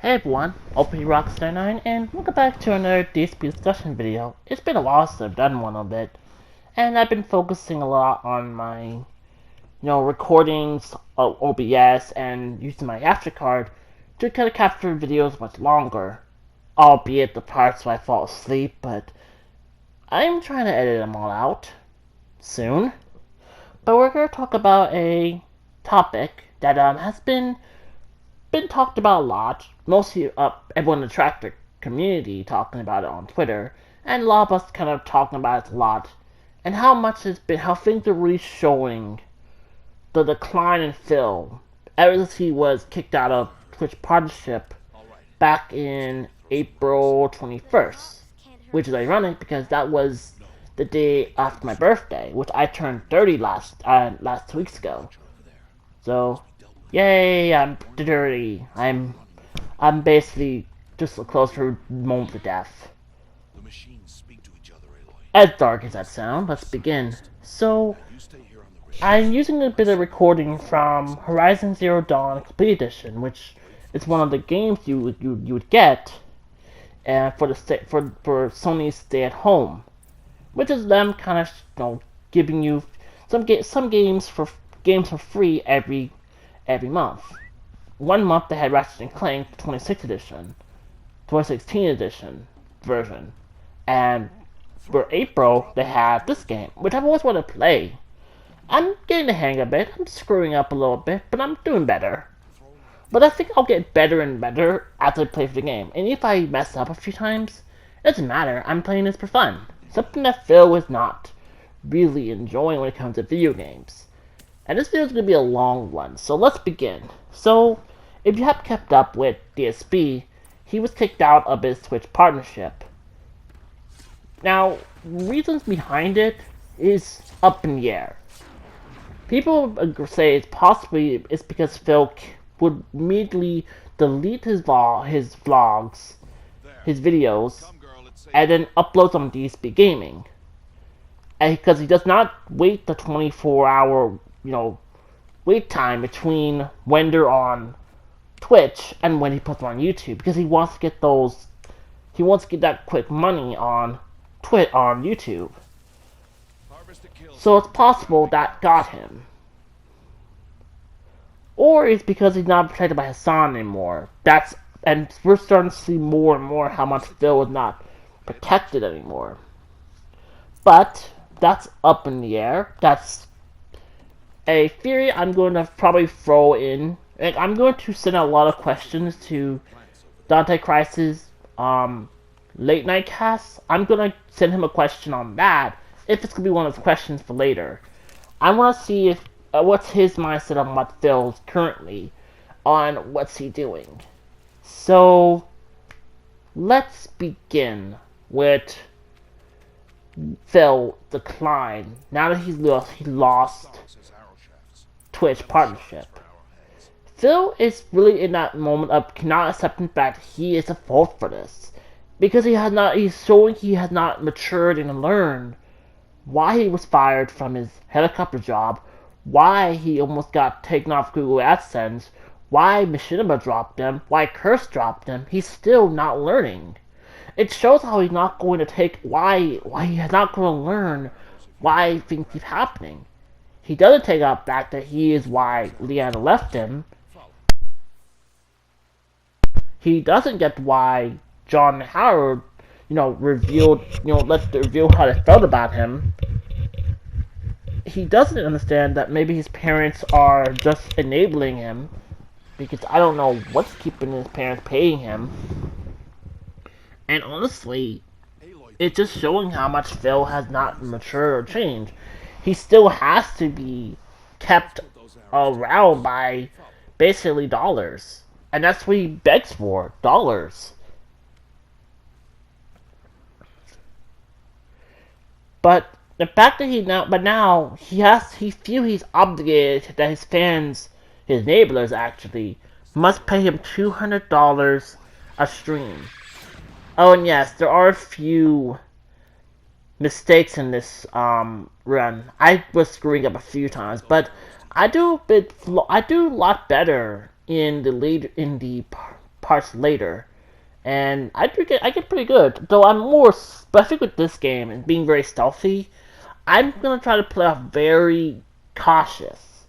Hey everyone, OPRockstar9 and welcome back to another DSP discussion video. It's been a while since I've done one of it, and I've been focusing a lot on my, recordings of OBS and using my capture card to kind of capture videos much longer, albeit the parts where I fall asleep, but I'm trying to edit them all out soon. But we're going to talk about a topic that has been talked about a lot, mostly everyone in the tractor community talking about it on Twitter, and a lot of us kind of talking about it a lot, and how things are really showing the decline in Phil ever since he was kicked out of Twitch partnership back in April 21st, which is ironic because that was the day after my birthday, which I turned 30 last 2 weeks ago. So, yay! I'm dirty. I'm basically just close to a moment of death. As dark as that sounds, let's begin. So, I'm using a bit of recording from Horizon Zero Dawn Complete Edition, which is one of the games you would get, for Sony's Stay at Home, which is them kind of giving you some games for free every month. 1 month they had Ratchet and Clank 2016 edition version, and for April they have this game, which I've always wanted to play. I'm getting the hang of it. I'm screwing up a little bit, but I'm doing better. But I think I'll get better and better as I play the game. And if I mess up a few times, it doesn't matter. I'm playing this for fun. Something that Phil is not really enjoying when it comes to video games. And this video is going to be a long one, so let's begin. So, if you have kept up with DSP, he was kicked out of his Twitch partnership. Now, reasons behind it is up in the air. People say it's because Phil would immediately delete his vlogs, his videos, and then upload them on DSP Gaming. And because he does not wait the 24-hour wait time between when they're on Twitch and when he puts them on YouTube, because he wants to get that quick money on YouTube. So it's possible that got him. Or it's because he's not protected by Hassan anymore. And we're starting to see more and more how much Phil is not protected anymore. But that's up in the air. That's a theory I'm going to probably throw in. I'm going to send out a lot of questions to Dante Christ's late night cast. I'm going to send him a question on that, if it's going to be one of his questions for later. I want to see if what's his mindset on what Phil's currently on what's he doing. So let's begin with Phil decline now that he lost Twitch partnership. Phil is really in that moment of cannot accepting that he is at fault for this, because he's showing he has not matured and learned why he was fired from his helicopter job, why he almost got taken off Google AdSense, why Machinima dropped him, why Curse dropped him. He's still not learning. It shows how he's not going to why he is not going to learn why things keep happening. He doesn't take out the fact that he is why Leanna left him. He doesn't get why John Howard, revealed how they felt about him. He doesn't understand that maybe his parents are just enabling him, because I don't know what's keeping his parents paying him. And honestly, it's just showing how much Phil has not matured or changed. He still has to be kept around by basically dollars. And that's what he begs for, dollars. But the fact that now he feels he's obligated that his fans, his neighbors actually, must pay him $200 a stream. Oh, and yes, there are a few mistakes in this run. I was screwing up a few times, but I do a lot better in the parts later. And I get pretty good. Though I'm more, especially with this game and being very stealthy, I'm gonna try to play off very cautious.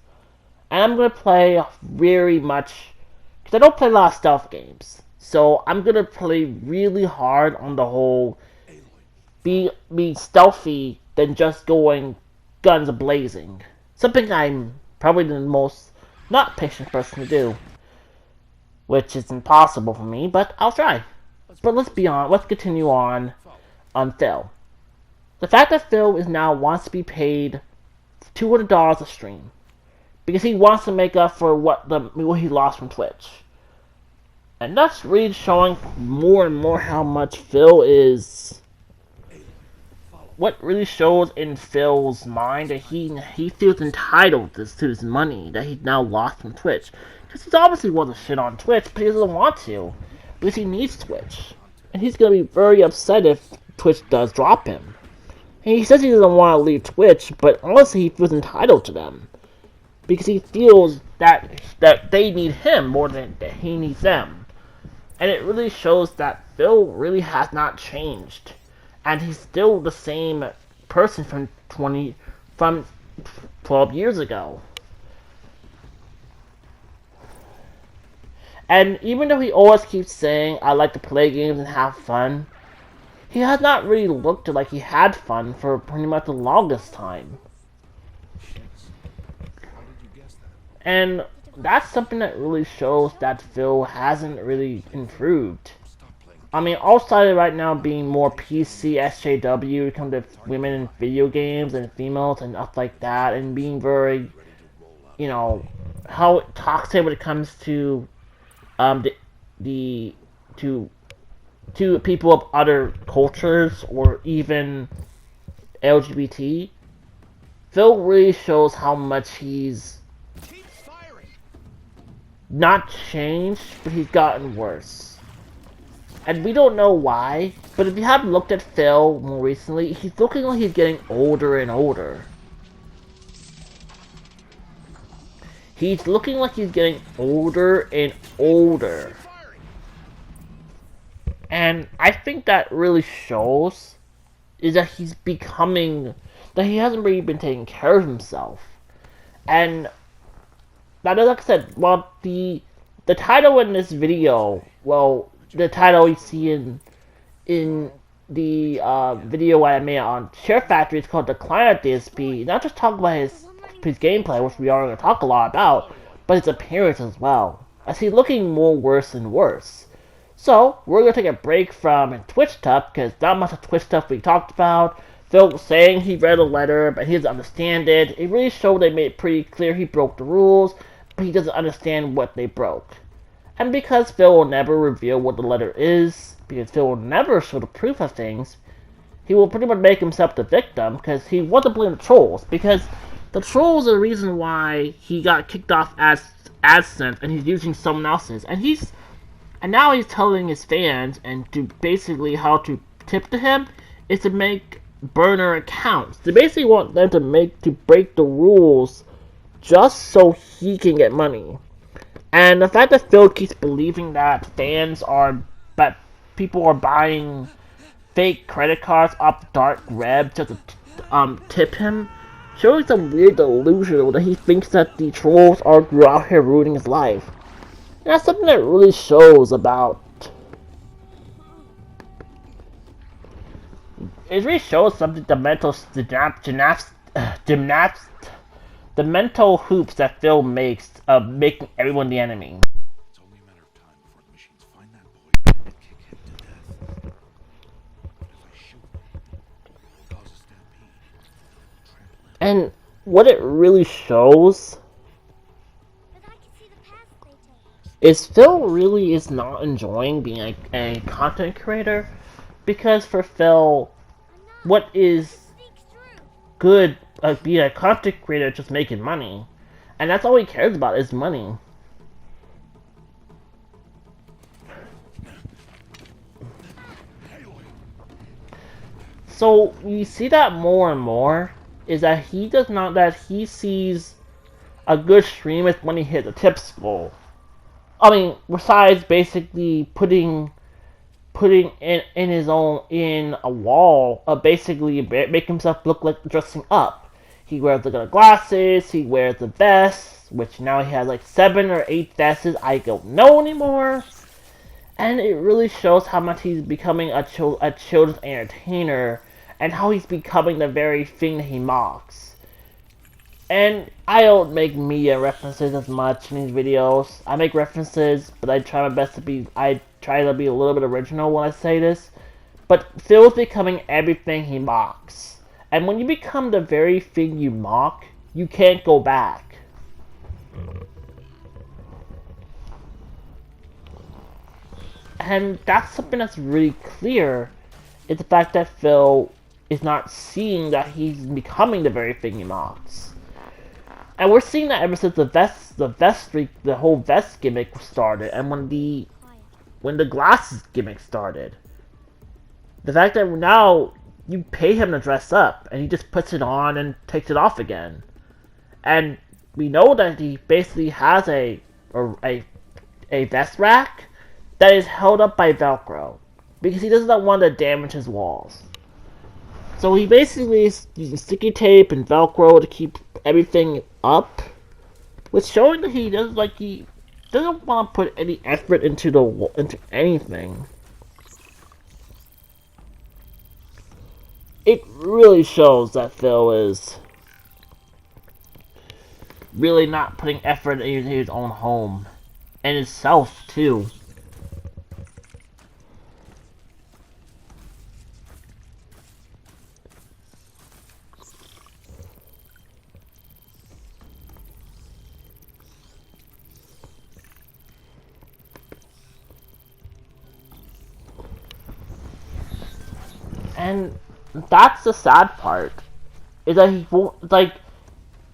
And I'm gonna play very much, because I don't play a lot of stealth games. So I'm gonna play really hard on the whole be stealthy than just going guns blazing. Something I'm probably the most not patient person to do, which is impossible for me, but I'll try. But let's continue on Phil. The fact that Phil is now wants to be paid $200 a stream because he wants to make up for what he lost from Twitch. And that's really showing more and more how much Phil is. What really shows in Phil's mind that he feels entitled to his money that he now lost from Twitch. Because he's obviously wants to shit on Twitch, but he doesn't want to. Because he needs Twitch. And he's going to be very upset if Twitch does drop him. And he says he doesn't want to leave Twitch, but honestly he feels entitled to them. Because he feels that they need him more than that he needs them. And it really shows that Phil really has not changed. And he's still the same person from 12 years ago. And even though he always keeps saying, I like to play games and have fun, he has not really looked like he had fun for pretty much the longest time. And that's something that really shows that Phil hasn't really improved. I mean, outside of right now being more PC, SJW, when it comes to women in video games and females and stuff like that, and being very, how toxic when it comes to, to people of other cultures or even LGBT, Phil really shows how much he's not changed, but he's gotten worse. And we don't know why, but if you haven't looked at Phil more recently, he's looking like he's getting older and older. He's looking like he's getting older and older. And I think that really shows is that he's becoming, that he hasn't really been taking care of himself. And that, like I said, well, the title in this video, well, the title you see in the video I made on Share Factory is called Decline of DSP. Not just talk about his gameplay, which we are going to talk a lot about, but his appearance as well, as he's looking more worse and worse. So, we're going to take a break from Twitch stuff, because not much of Twitch stuff we talked about. Phil saying he read a letter, but he doesn't understand it. It really showed they made it pretty clear he broke the rules, but he doesn't understand what they broke. And because Phil will never reveal what the letter is, because Phil will never show the proof of things, he will pretty much make himself the victim, because he wants to blame the trolls, because the trolls are the reason why he got kicked off as AdSense, and he's using someone else's, and now he's telling his fans, and to basically how to tip to him, is to make burner accounts. They basically want them to break the rules, just so he can get money. And the fact that Phil keeps believing that people are buying fake credit cards off the dark web just to tip him, shows some weird delusion that he thinks that the trolls are out here ruining his life. And that's something that really shows about. It really shows something the mental the mental hoops that Phil makes of making everyone the enemy. It's only a matter of time before the machines find that boy and kick him to death. But if I shoot him, it'll cause a stampede. And what it really shows is Phil really is not enjoying being a content creator, because for Phil, what is good being a content creator is just making money, and that's all he cares about is money. So we see that more and more is that he sees a good stream is when he hits a tips goal. I mean, besides basically putting in his own in a wall, basically make himself look like dressing up. He wears the glasses, he wears the vest, which now he has like 7 or 8 vests. I don't know anymore. And it really shows how much he's becoming a children's entertainer, and how he's becoming the very thing that he mocks. And I don't make media references as much in these videos. I make references, but I try to be a little bit original when I say this. But Phil's becoming everything he mocks. And when you become the very thing you mock, you can't go back. And that's something that's really clear, is the fact that Phil is not seeing that he's becoming the very thing he mocks. And we're seeing that ever since the vest streak, the whole vest gimmick started, and when the glasses gimmick started. The fact that now you pay him to dress up, and he just puts it on and takes it off again. And we know that he basically has a vest rack that is held up by Velcro, because he doesn't want to damage his walls. So he basically is using sticky tape and Velcro to keep everything up, which showing that he doesn't want to put any effort into anything. It really shows that Phil is really not putting effort into his own home, and himself too. And that's the sad part, is that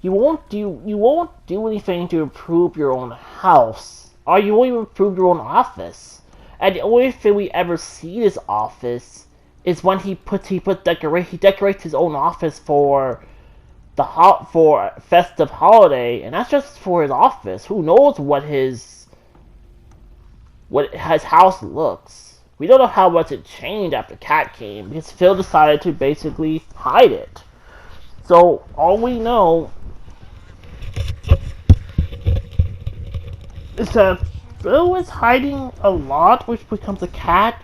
you won't do anything to improve your own house, or you won't even improve your own office. And the only thing we ever see his office is when he decorates his own office for for festive holiday, and that's just for his office. Who knows what his house looks. We don't know how much it changed after Cat came, because Phil decided to basically hide it. So all we know is that Phil is hiding a lot, which becomes a cat,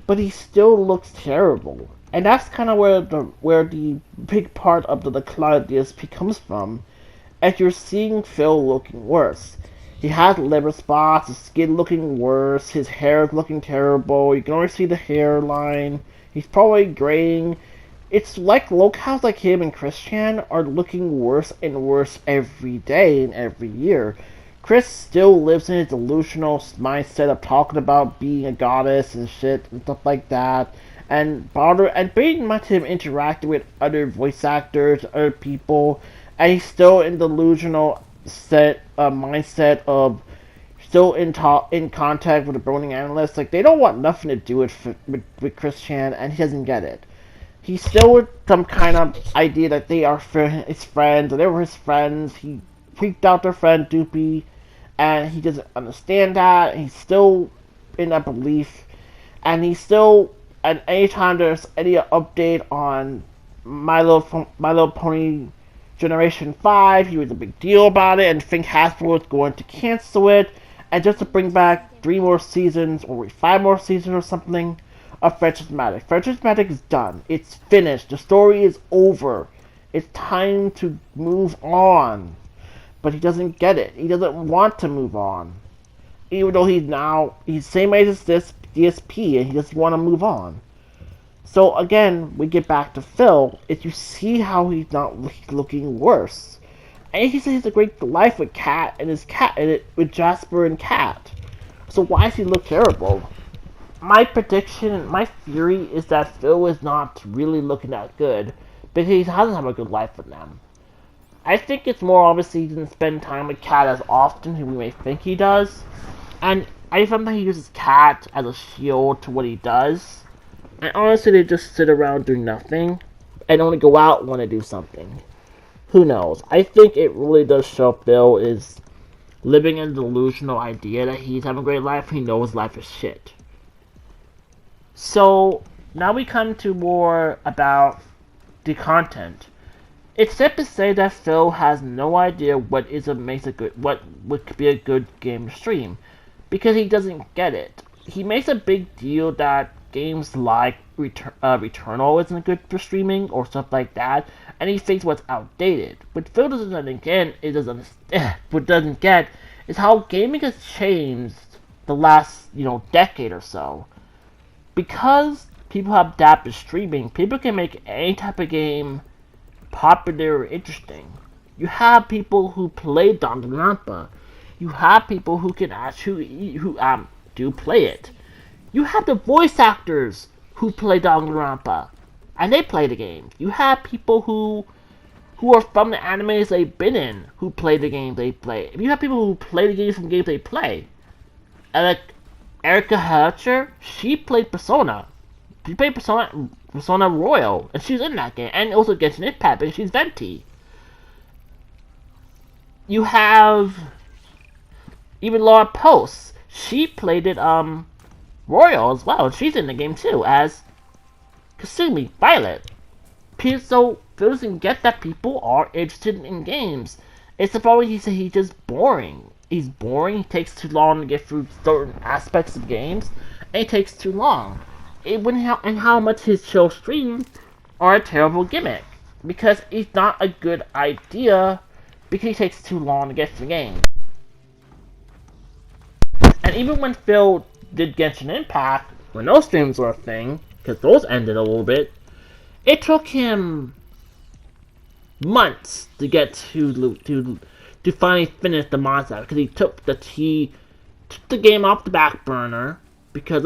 but he still looks terrible. And that's kind of where the big part of the decline of DSP comes from, as you're seeing Phil looking worse. He has liver spots, his skin looking worse, his hair is looking terrible, you can already see the hairline, he's probably graying. It's like locales like him and Christian are looking worse and worse every day and every year. Chris still lives in his delusional mindset of talking about being a goddess and shit and stuff like that, and being much him interacting with other voice actors, other people, and he's still in delusional mindset of still in contact with the Browning analysts. Like, they don't want nothing to do with Christian, and he doesn't get it. He's still with some kind of idea that they are his friends, or they were his friends. He freaked out their friend Doopy, and he doesn't understand that. He's still in that belief, and he's still, and anytime there's any update on My Little Pony Generation 5, he was a big deal about it, and think Hasbro was going to cancel it, and just to bring back 3 more seasons, or 5 more seasons or something, of Fredrismatic. Fredrismatic is done. It's finished. The story is over. It's time to move on. But he doesn't get it. He doesn't want to move on. Even though he's the same age as this DSP, and he doesn't want to move on. So again, we get back to Phil. If you see how he's looking worse, and he says he has a great life with Cat and with Jasper and Cat. So why does he look terrible? My prediction, my theory is that Phil is not really looking that good because he doesn't have a good life with them. I think it's more obviously he doesn't spend time with Cat as often as we may think he does, and I sometimes he uses Cat as a shield to what he does. And honestly, they just sit around doing nothing and only go out when they do something. Who knows? I think it really does show Phil is living in a delusional idea that he's having a great life. He knows life is shit. So now we come to more about the content. It's safe to say that Phil has no idea what would be a good game to stream, because he doesn't get it. He makes a big deal that games like Returnal isn't good for streaming or stuff like that, and he thinks what's outdated. What Phil doesn't understand what doesn't get is how gaming has changed the last decade or so. Because people have adapted to streaming, people can make any type of game popular or interesting. You have people who play Danganronpa. You have people who can actually do play it. You have the voice actors who play Danganronpa, and they play the game. You have people who are from the animes they've been in who play the game they play. You have people who play the games from games they play. And like Erika Hatcher, she played Persona. She played Persona Royal, and she's in that game, and also gets an impact because she's Venti. You have even Laura Post. She played it Royal as well, and she's in the game too as Kasumi Violet. So Phil doesn't get that people are interested in games. It's the problem he's just boring. He's boring. He takes too long to get through certain aspects of games, and it takes too long. And how much his show streams are a terrible gimmick, because it's not a good idea, because he takes too long to get through the game. And even when Phil did Genshin Impact, when those streams were a thing, because those ended a little bit, it took him months to get to finally finish the monster, because he took the game off the back burner because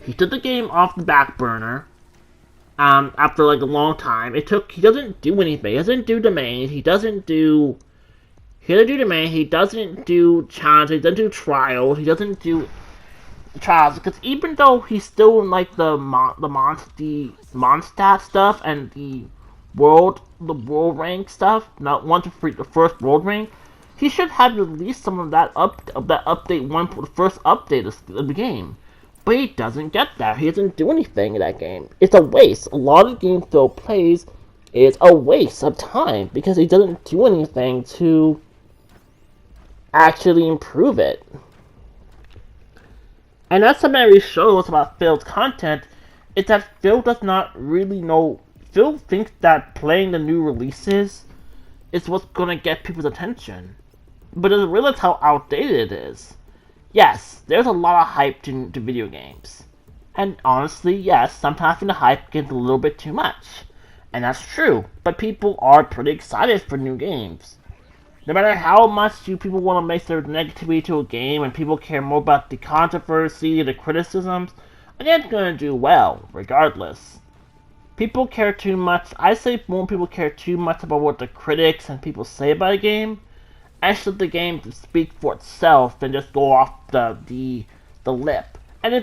he took the game off the back burner after like a long time. He doesn't do anything. He doesn't do domains. He doesn't do domain. He doesn't do challenges. He doesn't do trials. He doesn't do trials, because even though he's still in like the Mondstadt stuff and the world rank stuff, not one to the first world rank, he should have released some of that update one for the first update of the game. But he doesn't get that. He doesn't do anything in that game. It's a waste. A lot of games Phil plays is a waste of time because he doesn't do anything to actually improve it. And that's something that really shows about Phil's content, is that Phil does not really know. Phil thinks that playing the new releases is what's gonna get people's attention, but doesn't realize how outdated it is. Yes, there's a lot of hype to video games. And honestly, yes, sometimes the hype gets a little bit too much. And that's true, but people are pretty excited for new games. No matter how much people want to make their negativity to a game and people care more about the controversy, the criticisms, a game's going to do well, regardless. People care too much. I say more people care too much about what the critics and people say about a game, actually the game to speak for itself and just go off the lip. And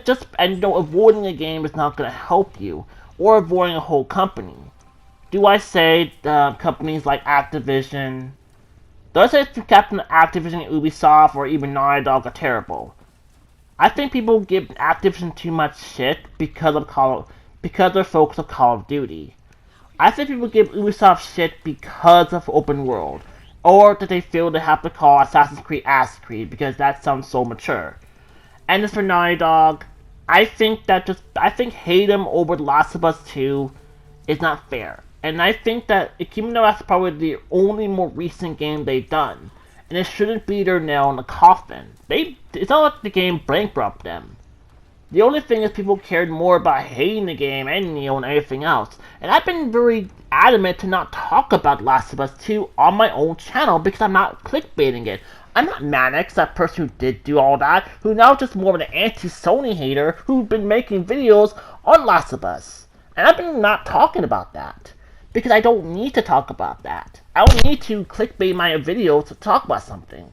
avoiding a game is not going to help you, or avoiding a whole company. Do I say companies like Activision? Do I say Captain Activision, Ubisoft, or even Naughty Dog are terrible? I think people give Activision too much shit because they're focused on Call of Duty. I think people give Ubisoft shit because of open world, or that they feel they have to call Assassin's Creed Assassin's Creed because that sounds so mature. And as for Naughty Dog, I think hating them over The Last of Us 2 is not fair. And I think that, even though that's probably the only more recent game they've done, and it shouldn't be their nail in the coffin, it's not like the game bankrupted them. The only thing is people cared more about hating the game and everything else. And I've been very adamant to not talk about Last of Us 2 on my own channel because I'm not clickbaiting it. I'm not Mannix, that person who did do all that, who's now just more of an anti-Sony hater who's been making videos on Last of Us. And I've been not talking about that, because I don't need to talk about that. I don't need to clickbait my videos to talk about something.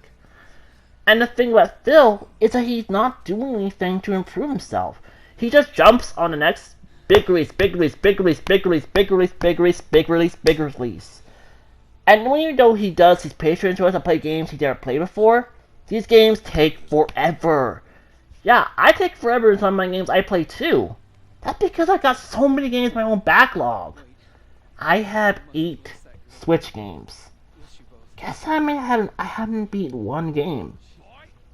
And the thing about Phil is that he's not doing anything to improve himself. He just jumps on the next big release. And even though he does his Patreon shows to play games he's never played before, these games take forever. Yeah, I take forever in some of my games I play too. That's because I got so many games in my own backlog. I have 8 Switch games. Guess how many I haven't beat one game.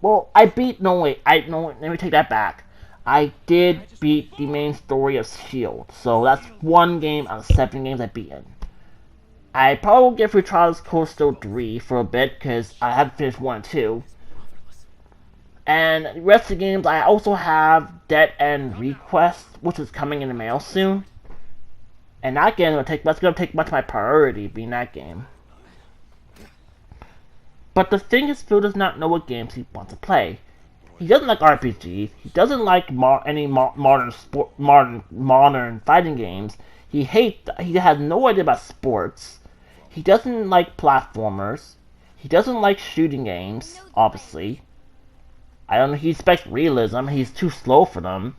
Well, I beat, no wait, let me take that back. I did beat the main story of S.H.I.E.L.D., so that's one game out of 7 games I've beaten. I probably will get through Trials Coastal 3 for a bit, because I haven't finished 1 and 2. And the rest of the games, I also have Dead End Request, which is coming in the mail soon. And that game that's gonna take much of my priority being that game. But the thing is, Phil does not know what games he wants to play. He doesn't like RPGs. He doesn't like any modern fighting games. He has no idea about sports. He doesn't like platformers. He doesn't like shooting games, obviously. I don't know, he expects realism. He's too slow for them.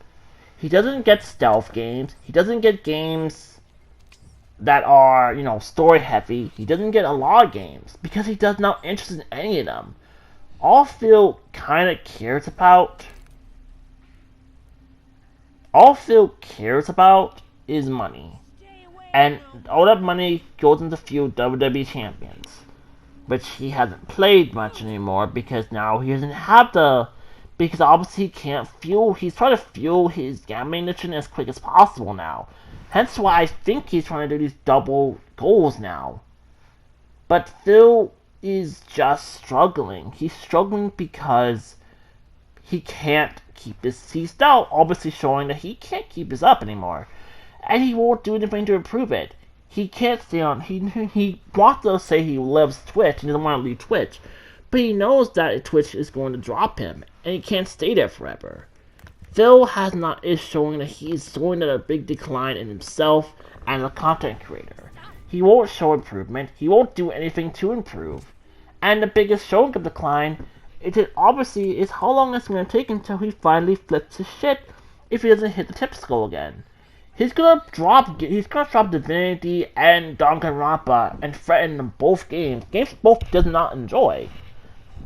He doesn't get stealth games. He doesn't get games that are, story heavy. He doesn't get a lot of games because he does not interested in any of them. All Phil kind of cares about is money. And all that money goes into fuel WWE champions, which he hasn't played much anymore because now he doesn't have because obviously he can't he's trying to fuel his gambling addiction as quick as possible now. Hence why I think he's trying to do these double goals now. But Phil is just struggling. He's struggling because he can't keep this. He's now obviously showing that he can't keep this up anymore. And he won't do anything to improve it. He can't stay on. He wants to say he loves Twitch and doesn't want to leave Twitch. But he knows that Twitch is going to drop him. And he can't stay there forever. Phil is showing that he's showing a big decline in himself as a content creator. He won't show improvement. He won't do anything to improve. And the biggest showing of decline is how long it's going to take until he finally flips his shit if he doesn't hit the tip skull again. He's gonna drop Divinity and Danganronpa and threaten them both games both does not enjoy.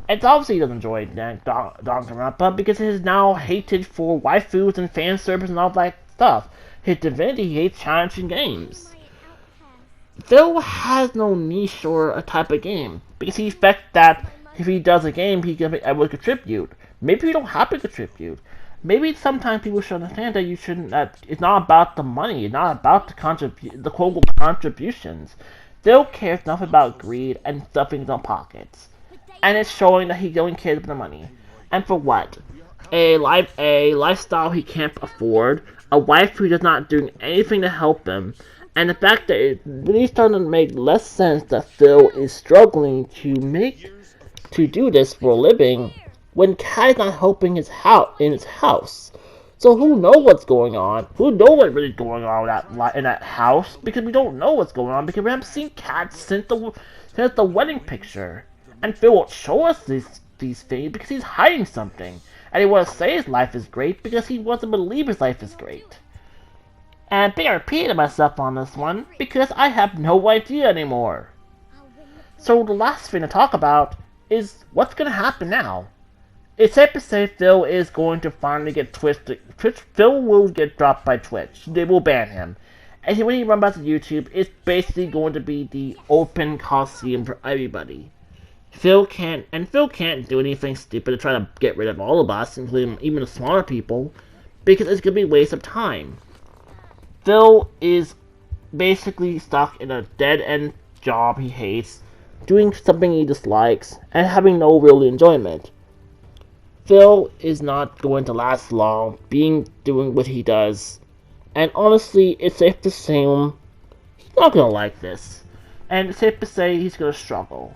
It's obviously he doesn't enjoy Danganronpa because he is now hated for waifus and fan service and all that stuff. His Divinity, he hates challenging games. Phil has no niche or a type of game because he expects that if he does a game, he can be able to contribute. Maybe you don't have to contribute. Maybe sometimes people should understand that it's not about the money, it's not about the quote contributions. Phil cares enough about greed and stuffing his own pockets. And it's showing that he only cares about the money. And for what? A lifestyle he can't afford, a wife who does not do anything to help him, and the fact that it's really starting to make less sense that Phil is struggling to do this for a living when Kat is not helping his house. So who knows what's going on? Who knows what's really going on in that house? Because we don't know what's going on because we haven't seen Kat since the wedding picture. And Phil won't show us these things because he's hiding something. And he wants to say his life is great because he wants to believe his life is great. And I think I repeated myself on this one because I have no idea anymore. So the last thing to talk about is what's going to happen now. It's safe to say Phil is going to finally get Phil will get dropped by Twitch. They will ban him. And when he runs back to YouTube, it's basically going to be the open coliseum for everybody. Phil can't do anything stupid to try to get rid of all of us, including even the smaller people, because it's going to be a waste of time. Phil is basically stuck in a dead-end job he hates, doing something he dislikes, and having no real enjoyment. Phil is not going to last long doing what he does, and honestly, it's safe to say he's not going to like this, and it's safe to say he's going to struggle.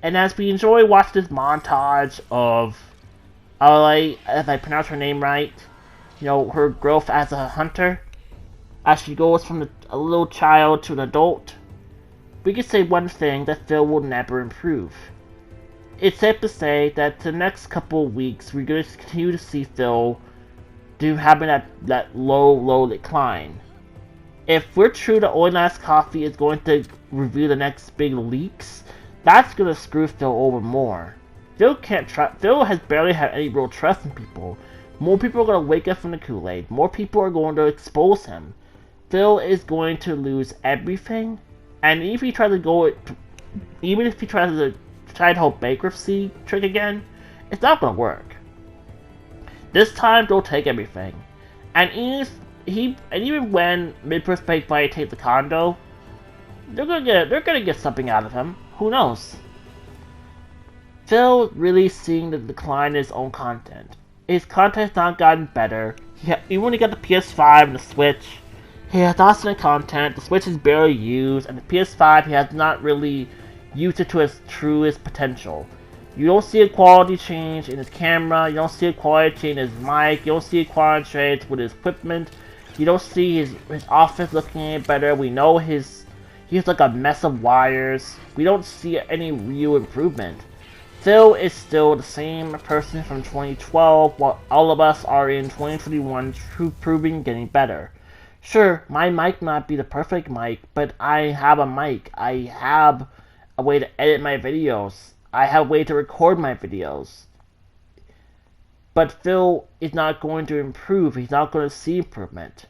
And as we enjoy watching this montage of, if I pronounce her name right, her growth as a hunter, as she goes from a little child to an adult, we can say one thing, that Phil will never improve. It's safe to say that the next couple of weeks, we're going to continue to see Phil having that low decline. If we're true that Only Last Coffee is going to reveal the next big leaks, that's gonna screw Phil over more. Phil has barely had any real trust in people. More people are gonna wake up from the Kool-Aid. More people are going to expose him. Phil is going to lose everything, and even if he tries to try the whole bankruptcy trick again, it's not gonna work. This time they'll take everything, and even when Mid-Perfect Fight takes the condo, they're gonna get something out of him. Who knows? Phil really seeing the decline in his own content. His content's not gotten better. Even when he got the PS5 and the Switch, he has lots of content. The Switch is barely used, and the PS5 he has not really used it to its truest potential. You don't see a quality change in his camera. You don't see a quality change in his mic. You don't see a quality change with his equipment. You don't see his office looking any better. We know he's like a mess of wires. We don't see any real improvement. Phil is still the same person from 2012, while all of us are in 2021 proving getting better. Sure, my mic might not be the perfect mic, but I have a mic. I have a way to edit my videos. I have a way to record my videos. But Phil is not going to improve. He's not going to see improvement.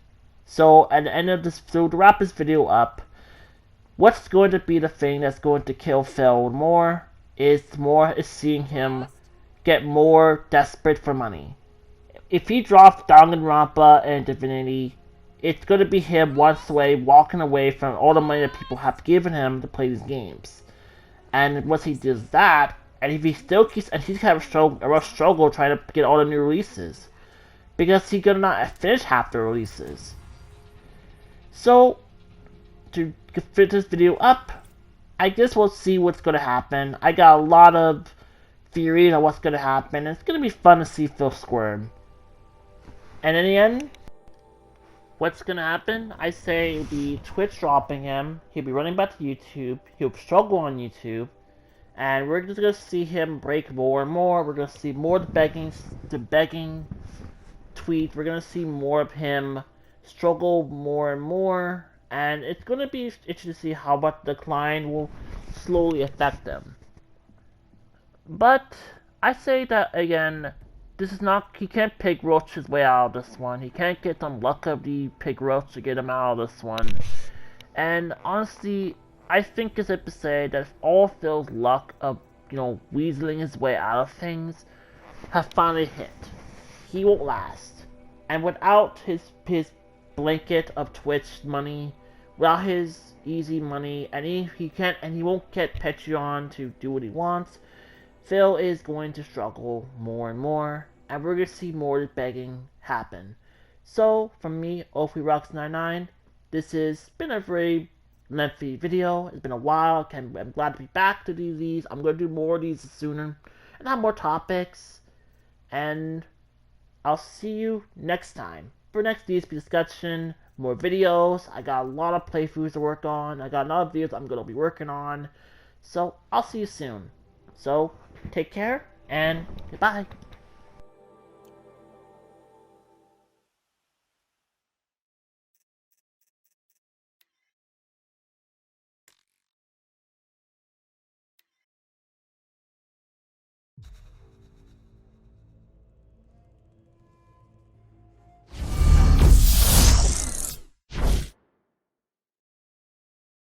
So at the end of this, so to wrap this video up, what's going to be the thing that's going to kill Phil more is seeing him get more desperate for money. If he drops Danganronpa and Divinity, it's going to be him once away, walking away from all the money that people have given him to play these games. And once he does that, and if he still keeps, and he's kind of a rough struggle trying to get all the new releases, because he's gonna not finish half the releases. So, to fit this video up, I guess we'll see what's gonna happen. I got a lot of theories on what's gonna happen, and it's gonna be fun to see Phil squirm. And in the end, what's gonna happen? I say it'll be Twitch dropping him. He'll be running back to YouTube. He'll struggle on YouTube, and we're just gonna see him break more and more. We're gonna see more of the begging tweets. We're gonna see more of him struggle more and more, and it's gonna be interesting to see how much the decline will slowly affect them. But I say that again. This is not, he can't pick Roach his way out of this one. He can't get some luck of the pick Roach to get him out of this one. And honestly, I think it's safe to say that if all Phil's luck of, weaseling his way out of things have finally hit, he won't last. And without his blanket of Twitch money, without his easy money, and he won't get Patreon to do what he wants, Phil is going to struggle more and more, and we're going to see more begging happen. So, from me, OFWeRocks99, this has been a very lengthy video. It's been a while. I'm glad to be back to do these. I'm going to do more of these sooner, and have more topics, and I'll see you next time for next DSP discussion, more videos. I got a lot of playthroughs to work on. I got a lot of videos I'm going to be working on, so I'll see you soon. So, take care, and goodbye.